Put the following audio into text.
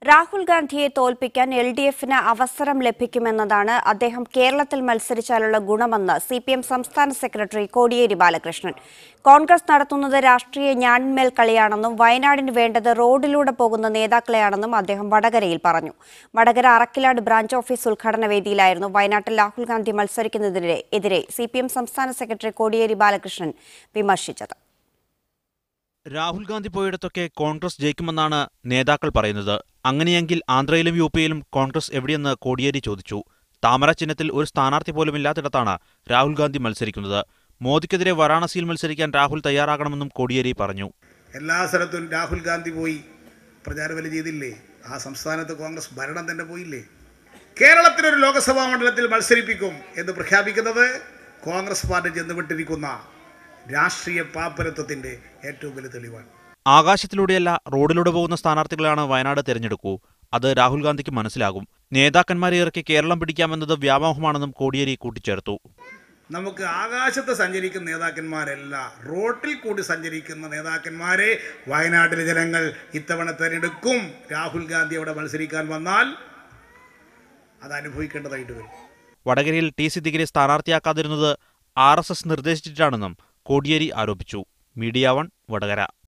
രാഹുൽ ഗാന്ധിയെ തോൽപ്പിക്കാൻ LDFന് അവസരം ലഭിക്കുമെന്നതാണ് അദ്ദേഹം കേരളത്തിൽ മത്സരിച്ചാലുള്ള ഗുണമെന്ന് CPM സംസ്ഥാന സെക്രട്ടറി കോടിയേരി ബാലകൃഷ്ണൻ. കോൺഗ്രസ് നടത്തുന്നത് രാഷ്ട്രീയ ഞാൺമേൽ കളിയാണെന്നും വയനാടിന് വേണ്ടത് റോഡിലൂടെ പോകുന്ന നേതാക്കളെയാണെന്നും അദ്ദേഹം വടകരയിൽ പറഞ്ഞു. വടകര അറക്കിലാട് ബ്രാഞ്ച് ഓഫീസ് ഉദ്ഘാടന വേദിയിലായിരുന്നു വയനാട്ടിൽ രാഹുൽ ഗാന്ധി മത്സരിക്കുന്നതിനെതിരെ CPM സംസ്ഥാന സെക്രട്ടറി കോടിയേരി ബാലകൃഷ്ണൻ വിമർശിച്ചത്. രാഹുൽ ഗാന്ധി പോയിടത്തൊക്കെ കോൺഗ്രസ് ജയിക്കുമെന്നാണ് നേതാക്കൾ പറയുന്നത്. അങ്ങനെയെങ്കിൽ ആന്ധ്രയിലും UPയിലും കോൺഗ്രസ് എവിടെയെന്ന് കോടിയേരി ചോദിച്ചു. താമര ചിഹ്നത്തിൽ ഒരു സ്ഥാനാർത്ഥി പോലും ഇല്ലാത്തിടത്താണ് രാഹുൽ ഗാന്ധി മത്സരിക്കുന്നത്. മോദിക്കെതിരെ വാരാണസിയിൽ മത്സരിക്കാൻ രാഹുൽ തയ്യാറാകണമെന്നും കോടിയേരി പറഞ്ഞു. എല്ലാ സ്ഥലത്തും രാഹുൽ ഗാന്ധി പോയി പ്രചാരവേല ചെയ്തില്ലേ? ആ സംസ്ഥാനത്ത് കോൺഗ്രസ് ഭരണം തന്നെ പോയില്ലേ? കേരളത്തിലൊരു ലോക്സഭാ മണ്ഡലത്തിൽ മത്സരിപ്പിക്കും എന്ന് പ്രഖ്യാപിക്കുന്നത് കോൺഗ്രസ് പാർട്ടി ചെന്നുവിട്ടിരിക്കുന്ന രാഷ്ട്രീയ പാപ്പരത്വത്തിന്റെ ഏറ്റവും വലിയ തെളിവാണ്. ആകാശത്തിലൂടെയല്ല റോഡിലൂടെ പോകുന്ന സ്ഥാനാർത്ഥികളാണ് വയനാട് തിരഞ്ഞെടുക്കൂ. അത് രാഹുൽ ഗാന്ധിക്ക് മനസ്സിലാകും. നേതാക്കന്മാരെ ഇറക്കി കേരളം പിടിക്കാമെന്നത് വ്യാമോഹമാണെന്നും കോടിയേരി കൂട്ടിച്ചേർത്തു. നമുക്ക് ആകാശത്ത് സഞ്ചരിക്കുന്ന നേതാക്കന്മാരല്ല, റോട്ടിൽ കൂടി സഞ്ചരിക്കുന്ന നേതാക്കന്മാരെ വയനാട്ടിലെ ജനങ്ങൾ ഇത്തവണ തിരഞ്ഞെടുക്കും. രാഹുൽ ഗാന്ധി അവിടെ മത്സരിക്കാൻ വന്നാൽ അത് അനുഭവിക്കേണ്ടതായിട്ട് വരും. വടകരയിൽ T സിദ്ദിഖിനെ സ്ഥാനാർത്ഥിയാക്കാതിരുന്നത് RSS നിർദ്ദേശിച്ചിട്ടാണെന്നും കോടിയേരി ആരോപിച്ചു. മീഡിയ 1 വടകര.